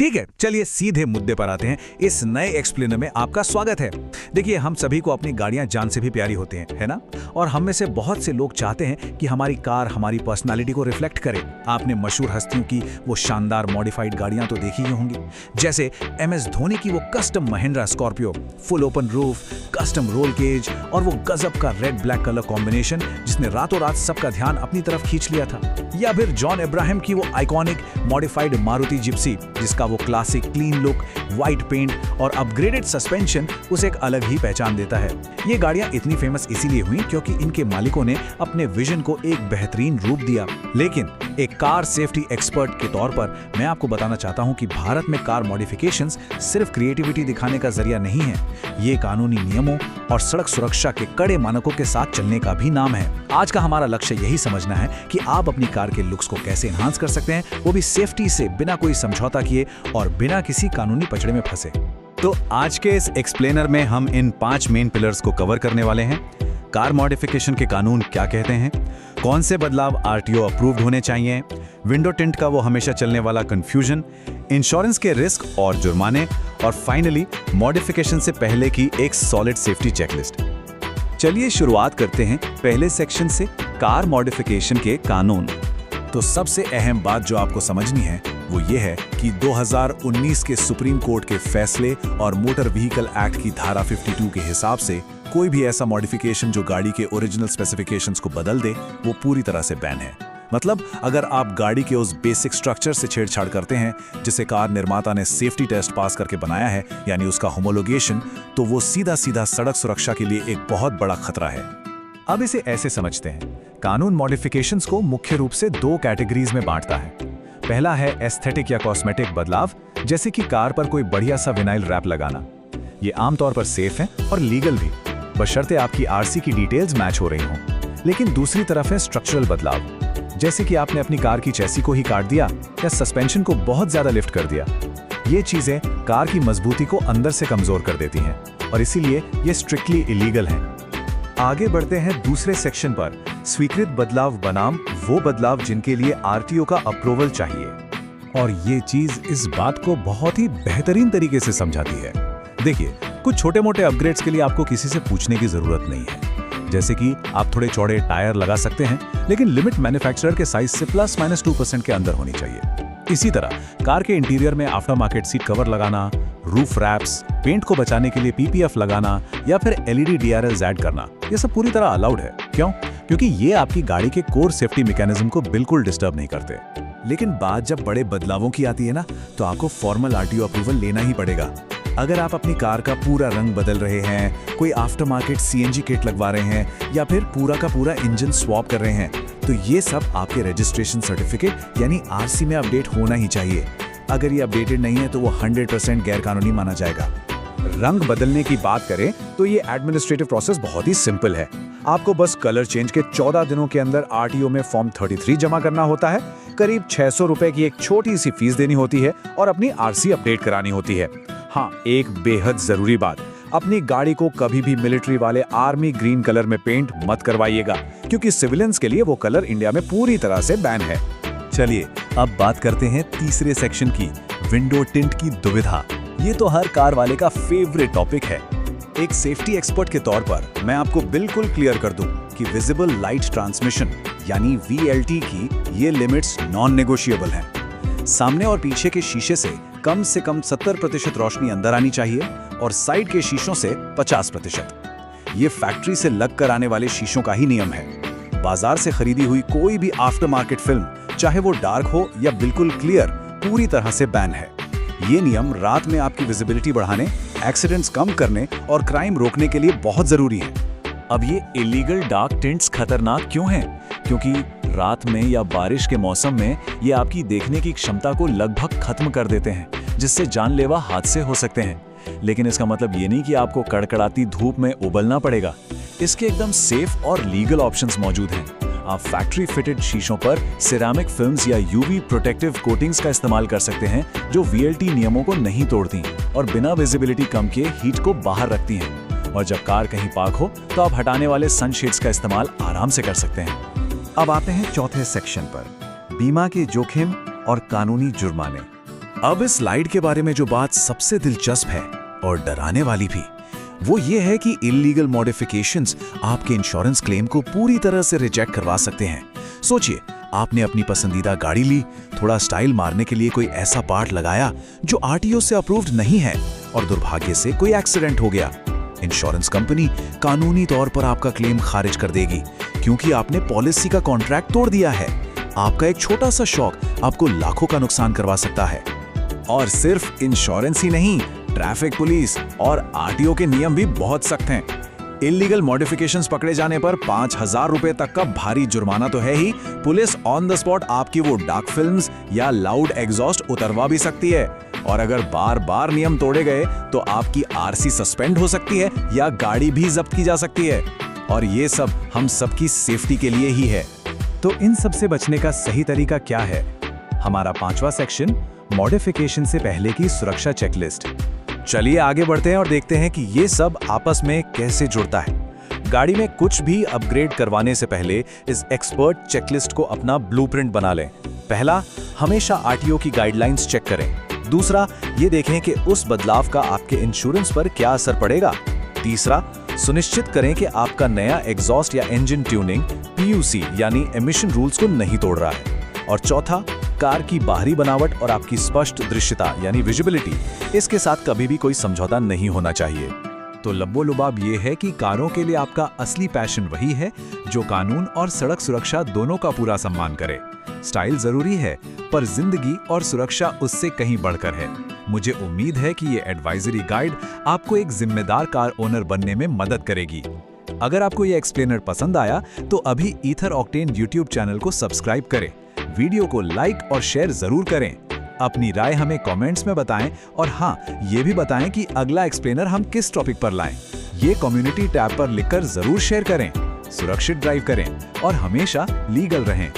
ठीक है, चलिए सीधे मुद्दे पर आते हैं। इस नए एक्सप्लेनर में आपका स्वागत है। देखिए, हम सभी को अपनी गाड़ियां जान से भी प्यारी होती हैं, है ना? और हम में से बहुत से लोग चाहते हैं कि हमारी कार हमारी पर्सनालिटी को रिफ्लेक्ट करे। आपने मशहूर हस्तियों की वो शानदार मॉडिफाइड गाड़ियां तो देखी ही होंगी, जैसे MS धोनी की वो custom Mahindra Scorpio, full open roof, custom roll cage और वो गजब का रेड ब्लैक कलर कॉम्बिनेशन जिसने रातों रात सबका ध्यान अपनी तरफ खींच लिया था। या फिर जॉन अब्राहम की वो आइकॉनिक मॉडिफाइड मारुति जिप्सी, जिसका वो classic clean look, white paint और अपग्रेडेड सस्पेंशन उसे एक अलग ही पहचान देता है। ये गाड़ियां इतनी फेमस इसीलिए हुई क्योंकि इनके मालिकों ने अपने विजन को एक बेहतरीन रूप दिया। लेकिन एक कार सेफ्टी एक्सपर्ट के तौर पर मैं आपको बताना चाहता हूं कि भारत में कार मॉडिफिकेशंस सिर्फ क्रिएटिविटी दिखाने का जरिया नहीं है। ये कानूनी नियमों और सड़क सुरक्षा के कड़े मानकों के साथ चलने का भी नाम है। आज का हमारा लक्ष्य यही समझना है कि आप अपनी कार के लुक्स को कैसे एनहांस कर सकते हैं, वो भी सेफ्टी से, बिना कोई समझौता किए और बिना किसी कानूनी पचड़े में फंसे। तो आज के इस एक्सप्लेनर में हम इन 5 मेन पिलर्स को कवर करने वाले हैं। कार मॉडिफिकेशन के कानून क्या कहते हैं, कौन से बदलाव RTO अप्रूव्ड होने चाहिए, विंडो टिंट का वो हमेशा चलने वाला कंफ्यूजन, इंश्योरेंस के रिस्क और जुर्माने, और फाइनली मॉडिफिकेशन से पहले की एक सॉलिड सेफ्टी चेकलिस्ट। चलिए शुरुआत करते हैं पहले सेक्शन से, कार मॉडिफिकेशन के कानून। तो सबसे अहम बात जो आपको समझनी है वो ये है कि 2019 के सुप्रीम कोर्ट के फैसले और मोटर व्हीकल एक्ट की धारा 52 के हिसाब से कोई भी ऐसा मॉडिफिकेशन जो गाड़ी के ओरिजिनल स्पेसिफिकेशंस को बदल दे, वो पूरी तरह से बैन है। मतलब अगर आप गाड़ी के उस बेसिक स्ट्रक्चर से छेड़छाड़ करते हैं जिसे कार निर्माता ने सेफ्टी टेस्ट पास करके बनाया है, यानी उसका होमोलोगेशन, तो वो सीधा सीधा सड़क सुरक्षा के लिए एक बहुत बड़ा खतरा है। अब इसे ऐसे समझते हैं, कानून मॉडिफिकेशंस को मुख्य रूप से 2 कैटेगरीज में बांटता है। पहला है एस्थेटिक या कॉस्मेटिक बदलाव, जैसे कि कार पर कोई बढ़िया सा विनाइल रैप लगाना। ये आमतौर पर सेफ है और लीगल भी, बशर्ते आपकी RC की डिटेल्स मैच हो रही हों। लेकिन दूसरी तरफ है स्ट्रक्चरल बदलाव, जैसे कि आपने अपनी कार की चैसी को ही काट दिया या सस्पेंशन को बहुत ज्यादा लिफ्ट कर दिया। ये चीजें कार की मजबूती को अंदर से कमजोर कर देती हैं और इसीलिए ये स्ट्रिक्टली इलीगल हैं। आगे बढ़ते हैं दूसरे सेक्शन पर, स्वीकृत बदलाव बनाम वो बदलाव जिनके लिए RTO का अप्रूवल चाहिए। और ये चीज इस बात को बहुत ही बेहतरीन तरीके से समझाती है। देखिए, कुछ छोटे मोटे अपग्रेड्स के लिए आपको किसी से पूछने की जरूरत नहीं है, जैसे कि आप थोड़े चौड़े टायर लगा सकते हैं, लेकिन लिमिट मैन्युफैक्चरर के साइज से +-2% के अंदर होनी चाहिए। इसी तरह कार के इंटीरियर में आफ्टर मार्केट सीट कवर लगाना, रूफ रैप्स, पेंट को बचाने के लिए PPF लगाना या फिर LED DRLs ऐड करना, ये सब पूरी तरह अलाउड है। क्यों? क्योंकि ये आपकी गाड़ी के कोर सेफ्टी मैकेनिज्म को बिल्कुल डिस्टर्ब नहीं करते। लेकिन बात जब बड़े बदलावों की आती है ना, तो आपको फॉर्मल RTO अप्रूवल लेना ही पड़ेगा। अगर आप अपनी कार का पूरा रंग बदल रहे हैं, कोई आफ्टर मार्केट CNG किट लगवा रहे हैं या फिर पूरा का पूरा इंजन स्वैप कर रहे हैं, तो ये सब आपके रजिस्ट्रेशन सर्टिफिकेट यानी RC में अपडेट होना ही चाहिए। अगर ये अपडेटेड नहीं है तो वो 100% गैरकानूनी माना जाएगा। रंग बदलने की बात करें तो ये एडमिनिस्ट्रेटिव प्रोसेस बहुत ही सिंपल है। आपको बस कलर चेंज के 14 दिनों के अंदर RTO में फॉर्म 33 जमा करना होता है, करीब 600 रुपए की एक छोटी सी फीस देनी होती है और अपनी RC अपडेट करानी होती है। हाँ, एक बेहद जरूरी बात, अपनी गाड़ी को कभी भी मिलिट्री वाले आर्मी ग्रीन कलर में पेंट मत करवाइएगा, क्योंकि सिविलियंस के लिए वो कलर इंडिया में पूरी तरह से बैन है। चलिए अब बात करते हैं तीसरे सेक्शन की, विंडो टिंट की दुविधा। ये तो हर कार वाले का फेवरेट टॉपिक है। एक सेफ्टी एक्सपर्ट के तौर पर मैं आपको बिल्कुल क्लियर कर दूं कि विजिबल लाइट ट्रांसमिशन यानी VLT की ये लिमिट्स नॉन नेगोशिएबल हैं। सामने और पीछे के शीशे से कम 70% रोशनी अंदर आनी चाहिए और साइड के शीशों से 50%। ये फैक्ट्री से लग कर आने वाले शीशों का ही नियम है। बाजार से खरीदी हुई कोई भी आफ्टर मार्केट फिल्म, चाहे वो डार्क हो या बिल्कुल क्लियर, पूरी तरह से बैन है। ये नियम रात में आपकी विजिबिलिटी बढ़ाने, एक्सीडेंट्स कम करने और क्राइम रोकने के लिए बहुत जरूरी है। अब ये इलीगल डार्क टिंट्स खतरनाक क्यों हैं? क्योंकि रात में या बारिश के मौसम में ये आपकी देखने की क्षमता को लगभग खत्म कर देते हैं, जिससे जानलेवा हादसे हो सकते हैं। लेकिन इसका मतलब ये नहीं कि आपको कड़कड़ाती धूप में उबलना पड़ेगा। इसके एकदम सेफ और लीगल ऑप्शंस मौजूद हैं। आप फैक्ट्री फिटेड शीशों पर सिरेमिक फिल्म्स या UV प्रोटेक्टिव कोटिंग्स का इस्तेमाल कर सकते हैं, जो VLT नियमों को नहीं तोड़ती और बिना विजिबिलिटी कम किए हीट को बाहर रखती हैं। और जब कार कहीं पार्क हो तो आप हटाने वाले सनशेड्स का इस्तेमाल आराम से कर सकते हैं। अब आते हैं चौथे सेक्शन पर, बीमा के जोखिम और कानूनी जुर्माने। अब इस स्लाइड के बारे में जो बात सबसे दिलचस्प है और डराने वाली भी, वो ये है कि इल्लीगल मॉडिफिकेशंस आपके इंश्योरेंस क्लेम को पूरी तरह से रिजेक्ट करवा सकते हैं। सोचिए, आपने अपनी पसंदीदा गाड़ी ली, थोड़ा स्टाइल मारने के लिए कोई ऐसा पार्ट लगाया जो आरटीओ से अप्रूव्ड नहीं है, और दुर्भाग्य से कोई एक्सीडेंट हो गया। इंश्योरेंस कंपनी कानूनी तौर पर आपका क्लेम खारिज कर देगी, क्योंकि आपने पॉलिसी का कॉन्ट्रैक्ट तोड़ दिया है। आपका एक छोटा सा शौक आपको लाखों का नुकसान करवा सकता है। और सिर्फ इंश्योरेंस ही नहीं, ट्रैफिक पुलिस और आरटीओ के नियम भी बहुत सख्त हैं। इल्लीगल मॉडिफिकेशंस पकड़े जाने पर 5,000 रुपए तक का भारी जुर्माना तो है ही, पुलिस ऑन द स्पॉट आपकी वो डार्क फिल्म्स या लाउड एग्जॉस्ट उतरवा भी सकती है। और अगर बार बार नियम तोड़े गए तो आपकी आरसी सस्पेंड हो सकती है या गाड़ी भी जब्त की जा सकती है। और ये सब हम सबकी सेफ्टी के लिए ही है। तो इन सब से बचने का सही तरीका क्या है? हमारा 5वां सेक्शन, मॉडिफिकेशन से पहले की सुरक्षा चेकलिस्ट। चलिए आगे बढ़ते हैं और देखते हैं कि ये सब आपस में कैसे जुड़ता है। गाड़ी में कुछ भी अपग्रेड करवाने से पहले इस एक्सपर्ट चेकलिस्ट को अपना ब्लूप्रिंट बना लें। पहला, हमेशा आरटीओ की गाइडलाइंस चेक करें। दूसरा, ये देखें कि उस बदलाव का आपके इंश्योरेंस पर क्या असर पड़ेगा। तीसरा, सुनिश्चित करें कि आपका नया एग्जॉस्ट या इंजन ट्यूनिंग पीयूसी यानी एमिशन रूल्स को नहीं तोड़ रहा है। और चौथा, कार की बाहरी बनावट और आपकी स्पष्ट दृश्यता यानी विजिबिलिटी, इसके साथ कभी भी कोई समझौता नहीं होना चाहिए। तो लब्बो लुबाब ये है कि कारों के लिए आपका असली पैशन वही है जो कानून और सड़क सुरक्षा दोनों का पूरा सम्मान करे। स्टाइल जरूरी है, पर जिंदगी और सुरक्षा उससे कहीं बढ़कर है। मुझे उम्मीद है कि ये एडवाइजरी गाइड आपको एक जिम्मेदार कार ओनर बनने में मदद करेगी। अगर आपको ये एक्सप्लेनर पसंद आया तो अभी ईथर ऑक्टेन यूट्यूब चैनल को सब्सक्राइब करें, वीडियो को लाइक और शेयर जरूर करें। अपनी राय हमें कमेंट्स में बताएं और हाँ, ये भी बताएं कि अगला एक्सप्लेनर हम किस टॉपिक पर लाएं। ये कम्युनिटी टैब पर लिखकर जरूर शेयर करें। सुरक्षित ड्राइव करें और हमेशा लीगल रहें।